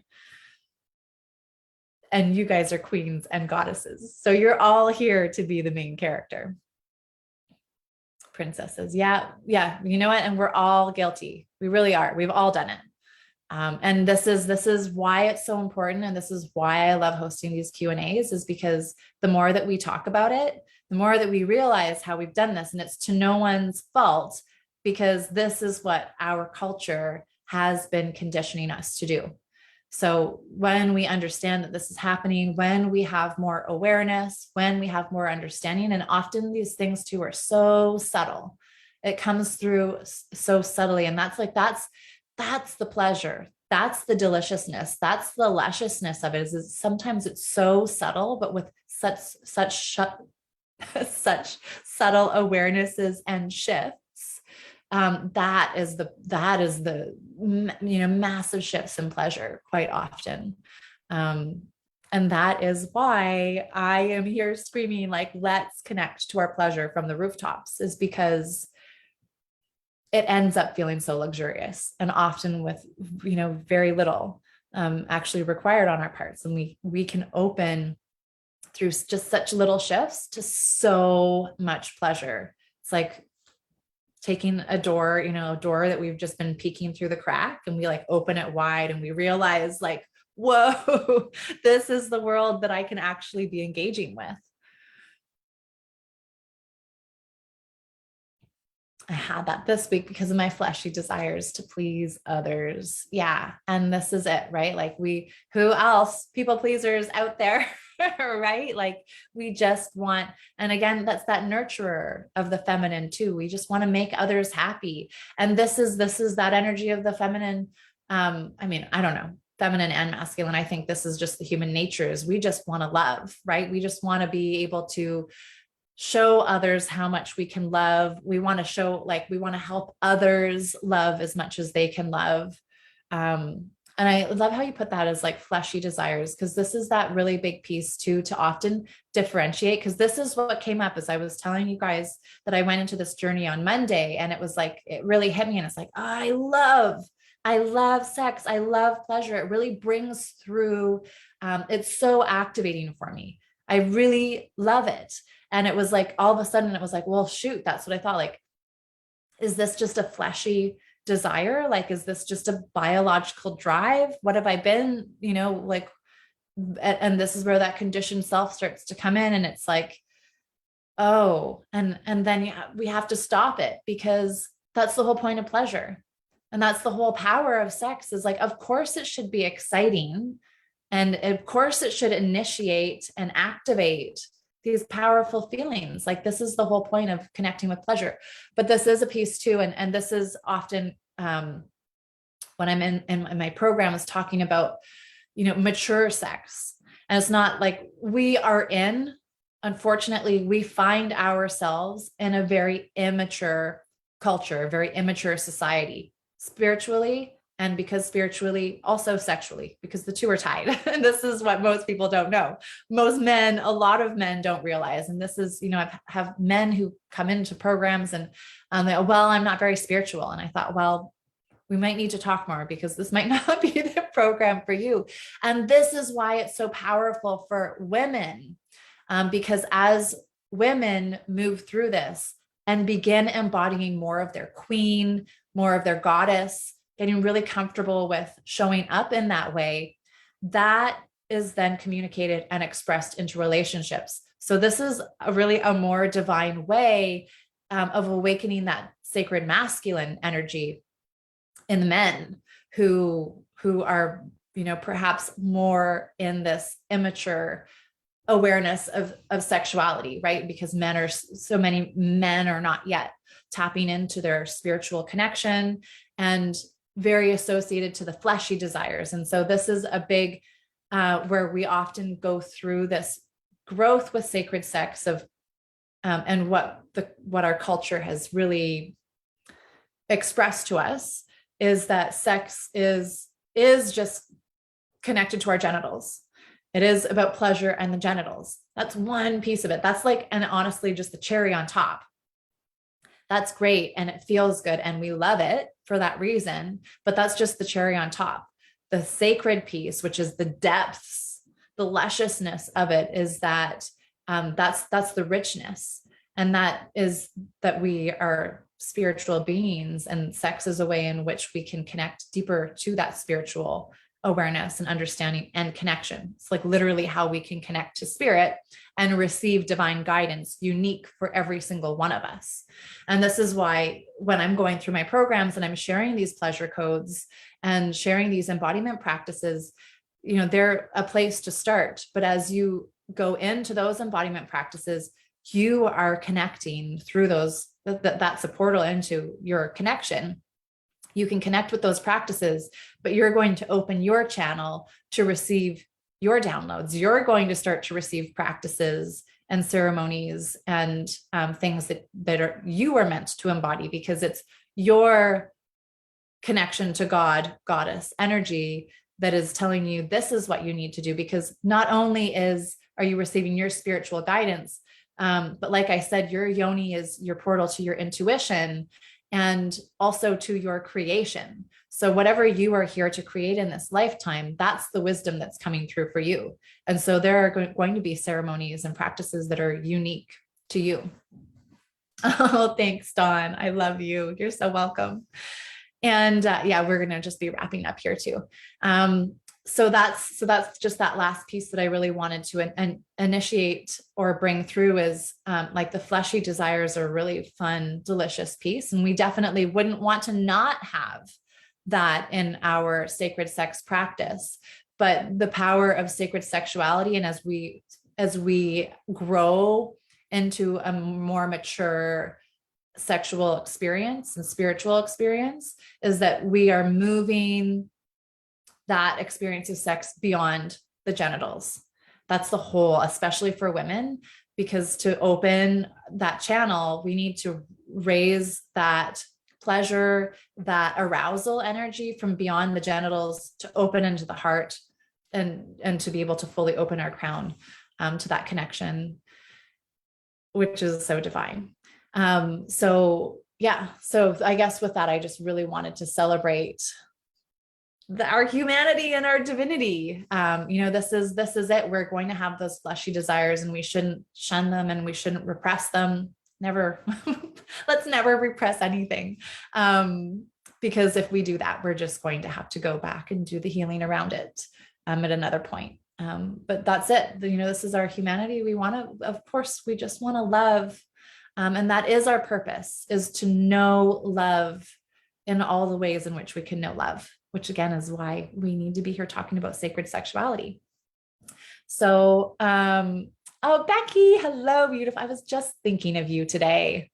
And you guys are queens and goddesses, so you're all here to be the main character. Princesses, yeah, you know what? And we're all guilty. We really are. We've all done it. And this is why it's so important, and this is why I love hosting these Q&As, is because the more that we talk about it, the more that we realize how we've done this, and it's to no one's fault, because this is what our culture has been conditioning us to do. So when we understand that this is happening, when we have more awareness, when we have more understanding, and often these things too are so subtle, it comes through so subtly, and that's the pleasure. That's the deliciousness. That's the lusciousness of it. Is sometimes it's so subtle, but with such subtle awarenesses and shifts. That is the massive shifts in pleasure quite often. And that is why I am here screaming like, let's connect to our pleasure from the rooftops, is because it ends up feeling so luxurious, and often with, very little actually required on our parts. And we can open through just such little shifts to so much pleasure. It's like taking a door, a door that we've just been peeking through the crack, and we like open it wide and we realize like, whoa, this is the world that I can actually be engaging with. I had that this week because of my fleshy desires to please others. Yeah. And this is it, right? Like who else? People pleasers out there, right? Like we just want, and again, that's that nurturer of the feminine too. We just want to make others happy. And this is that energy of the feminine. I don't know, feminine and masculine. I think this is just the human nature, is we just want to love, right? We just want to be able to show others how much we can love. We want to show, like, we want to help others love as much as they can love. And I love how you put that as like fleshy desires, because this is that really big piece too, to often differentiate. Because this is what came up as I was telling you guys that I went into this journey on Monday, and it was like, it really hit me. And it's like, oh, I love sex. I love pleasure. It really brings through. It's so activating for me. I really love it. And it was like, all of a sudden it was like, well, shoot, that's what I thought. Like, is this just a fleshy desire? Like, is this just a biological drive? What have I been, like, and this is where that conditioned self starts to come in. And it's like, oh, and then we have to stop it, because that's the whole point of pleasure. And that's the whole power of sex, is like, of course it should be exciting. And of course it should initiate and activate these powerful feelings. Like, this is the whole point of connecting with pleasure. But this is a piece too. And this is often when I'm in my program, is talking about, mature sex. And it's not like unfortunately, we find ourselves in a very immature culture, a very immature society, spiritually. And because spiritually, also sexually, because the two are tied. And this is what most people don't know. A lot of men don't realize. And this is, I have men who come into programs and they go, well, I'm not very spiritual. And I thought, well, we might need to talk more, because this might not be the program for you. And this is why it's so powerful for women, because as women move through this and begin embodying more of their queen, more of their goddess, getting really comfortable with showing up in that way, that is then communicated and expressed into relationships. So this is really a more divine way of awakening that sacred masculine energy in the men who are, perhaps more in this immature awareness of sexuality, right? Because so many men are not yet tapping into their spiritual connection, and very associated to the fleshy desires. And so this is a big, where we often go through this growth with sacred sex of, and what what our culture has really expressed to us is that sex is just connected to our genitals. It is about pleasure and the genitals. That's one piece of it. That's like, and honestly, just the cherry on top. That's great. And it feels good. And we love it for that reason. But that's just the cherry on top. The sacred piece, which is the depths, the lusciousness of it, is that that's the richness. And that is that we are spiritual beings, and sex is a way in which we can connect deeper to that spiritual awareness and understanding and connection. It's like literally how we can connect to spirit and receive divine guidance, unique for every single one of us. And this is why when I'm going through my programs and I'm sharing these pleasure codes and sharing these embodiment practices, they're a place to start. But as you go into those embodiment practices, you are connecting through those, that's a portal into your connection. You can connect with those practices, but you're going to open your channel to receive your downloads. You're going to start to receive practices and ceremonies and things that you are meant to embody, because it's your connection to God, goddess energy that is telling you this is what you need to do. Because not only are you receiving your spiritual guidance, but like I said, your yoni is your portal to your intuition and also to your creation. So whatever you are here to create in this lifetime, that's the wisdom that's coming through for you. And so there are going to be ceremonies and practices that are unique to you. Oh, thanks, Dawn. I love you. You're so welcome. And we're going to just be wrapping up here too. So that's just that last piece that I really wanted to initiate or bring through is like the fleshy desires are a really fun, delicious piece. And we definitely wouldn't want to not have that in our sacred sex practice. But the power of sacred sexuality, and as we grow into a more mature sexual experience and spiritual experience, is that we are moving that experience of sex beyond the genitals. That's the whole, especially for women, because to open that channel, we need to raise that pleasure, that arousal energy from beyond the genitals to open into the heart and to be able to fully open our crown to that connection, which is so divine. So I guess with that, I just really wanted to celebrate our humanity and our divinity. This is it. We're going to have those fleshy desires, and we shouldn't shun them, and we shouldn't repress them. Never. Let's never repress anything. Because if we do that, we're just going to have to go back and do the healing around it at another point. But that's it. This is our humanity. We just want to love. And that is our purpose, is to know love in all the ways in which we can know love, which again is why we need to be here talking about sacred sexuality. So, oh, Becky, hello, beautiful. I was just thinking of you today.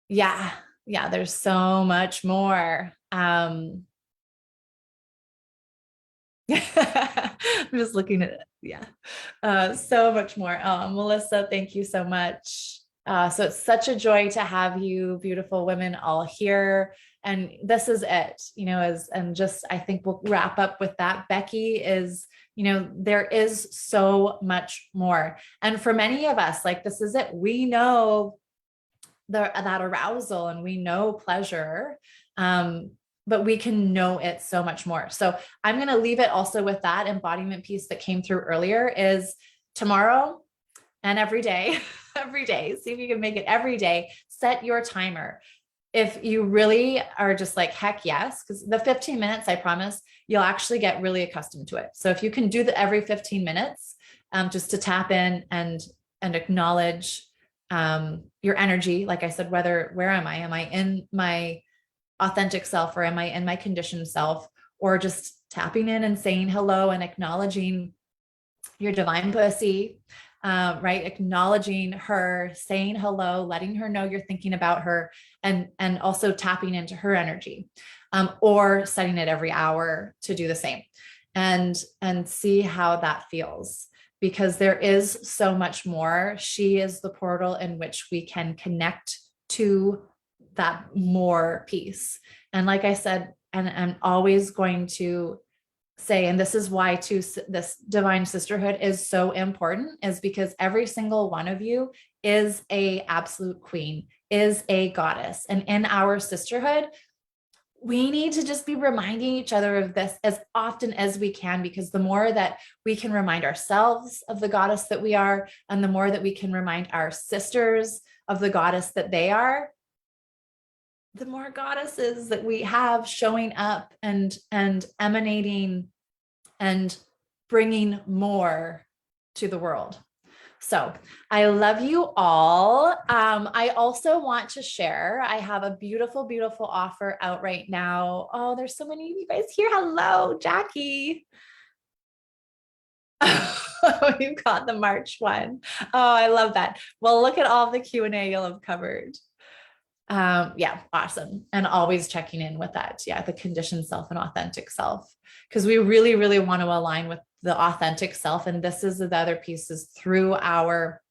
Yeah, there's so much more. I'm just looking at it. So much more. Melissa, thank you so much. So it's such a joy to have you beautiful women all here. And this is it, I think we'll wrap up with that. Becky is, there is so much more. And for many of us, like, this is it. We know that arousal and we know pleasure, but we can know it so much more. So I'm going to leave it also with that embodiment piece that came through earlier, is tomorrow and every day, see if you can make it every day. Set your timer. If you really are just like, heck yes, because the 15 minutes, I promise you'll actually get really accustomed to it. So if you can do the every 15 minutes, just to tap in and acknowledge your energy. Like I said, where am I? Am I in my authentic self, or am I in my conditioned self? Or just tapping in and saying hello and acknowledging your divine pussy, right? Acknowledging her, saying hello, letting her know you're thinking about her, and also tapping into her energy, or setting it every hour to do the same, and see how that feels. because there is so much more. She is the portal in which we can connect to that more piece. And like I said, and I'm always going to say, and this is why too, this divine sisterhood is so important, is because every single one of you is a absolute queen, is a goddess. And in our sisterhood, we need to just be reminding each other of this as often as we can, because the more that we can remind ourselves of the goddess that we are, and the more that we can remind our sisters of the goddess that they are, the more goddesses that we have showing up and emanating and bringing more to the world. So I love you all. I also want to share, I have a beautiful, beautiful offer out right now. Oh, there's so many of you guys here. Hello, Jackie. Oh, you got the March one. Oh, I love that. Well, look at all the Q&A you'll have covered. Yeah, awesome. And always checking in with that. Yeah, the conditioned self and authentic self, because we really, really want to align with the authentic self. And this is the other pieces through our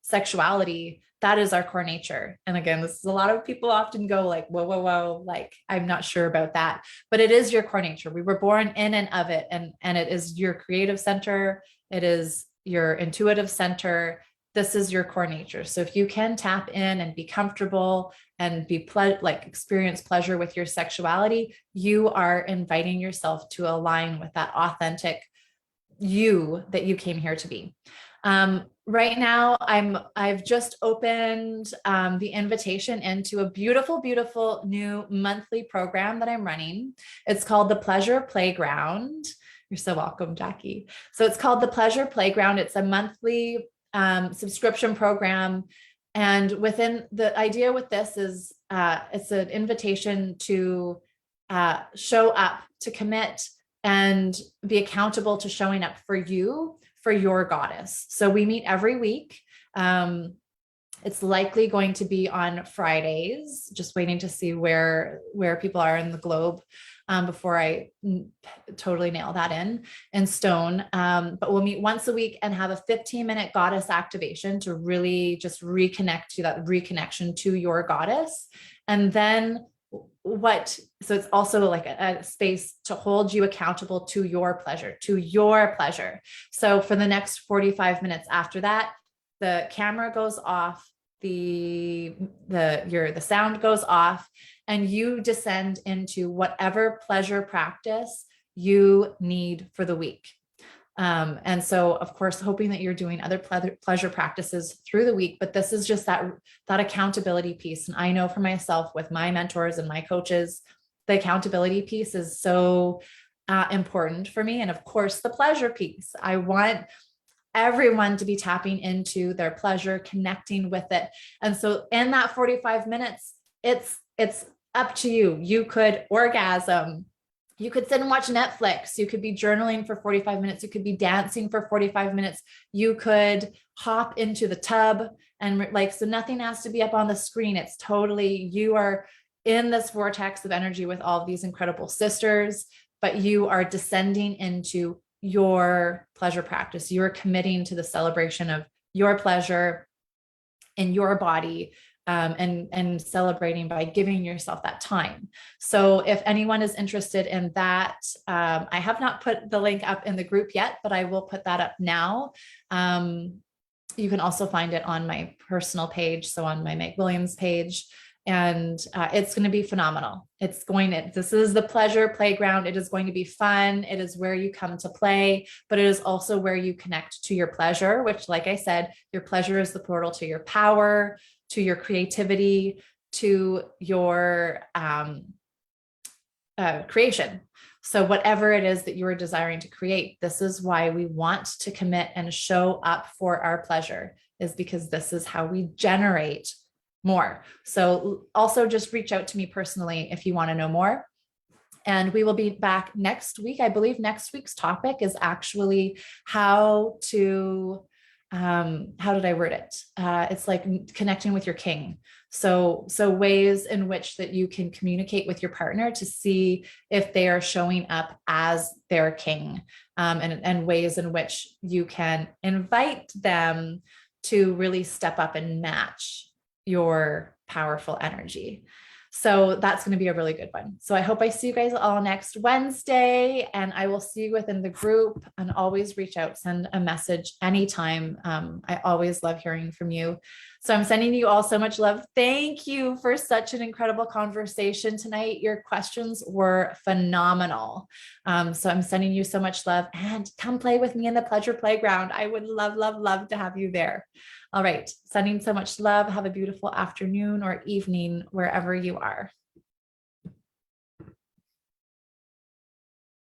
sexuality. That is our core nature. And again, this is a lot of people often go like, whoa, whoa, whoa, like, I'm not sure about that, but it is your core nature. We were born in and of it. And it is your creative center. It is your intuitive center. This is your core nature. So if you can tap in and be comfortable and be experience pleasure with your sexuality, you are inviting yourself to align with that authentic you that you came here to be. Right now, I've just opened the invitation into a beautiful, beautiful new monthly program that I'm running. It's called the Pleasure Playground. You're so welcome, Jackie. So it's called the Pleasure Playground. It's a monthly subscription program. And within the idea with this is it's an invitation to show up, to commit, and be accountable to showing up for you, for your goddess. So we meet every week. It's likely going to be on Fridays, just waiting to see where people are in the globe before I totally nail that in stone. But we'll meet once a week and have a 15-minute goddess activation to really just reconnect to that reconnection to your goddess. And then so it's also like a space to hold you accountable to your pleasure, So for the next 45 minutes after that, the camera goes off, the sound goes off, and you descend into whatever pleasure practice you need for the week. And so, of course, hoping that you're doing other pleasure practices through the week, but this is just that accountability piece. And I know for myself with my mentors and my coaches, the accountability piece is so important for me. And of course, the pleasure piece. I want everyone to be tapping into their pleasure, connecting with it. And so in that 45 minutes, it's up to you. You could orgasm. You could sit and watch Netflix. You could be journaling for 45 minutes. You could be dancing for 45 minutes. You could hop into the tub and so nothing has to be up on the screen. It's totally, you are in this vortex of energy with all of these incredible sisters, but you are descending into your pleasure practice. You are committing to the celebration of your pleasure in your body. And celebrating by giving yourself that time. So if anyone is interested in that, I have not put the link up in the group yet, but I will put that up now. You can also find it on my personal page. So on my Meg Williams page, and it's going to be phenomenal. This is the Pleasure Playground. It is going to be fun. It is where you come to play, but it is also where you connect to your pleasure, which, like I said, your pleasure is the portal to your power, to your creativity, to your creation. So whatever it is that you are desiring to create, this is why we want to commit and show up for our pleasure, is because this is how we generate more. So also just reach out to me personally if you want to know more. And we will be back next week. I believe next week's topic is actually how to how did I word it? It's like connecting with your king. So ways in which that you can communicate with your partner to see if they are showing up as their king, and ways in which you can invite them to really step up and match your powerful energy. So that's going to be a really good one. So I hope I see you guys all next Wednesday, and I will see you within the group. And always reach out, send a message anytime. I always love hearing from you. So I'm sending you all so much love. Thank you for such an incredible conversation tonight. Your questions were phenomenal. So I'm sending you so much love, and come play with me in the pleasure playground. I would love, love, love to have you there. All right. Sending so much love. Have a beautiful afternoon or evening wherever you are.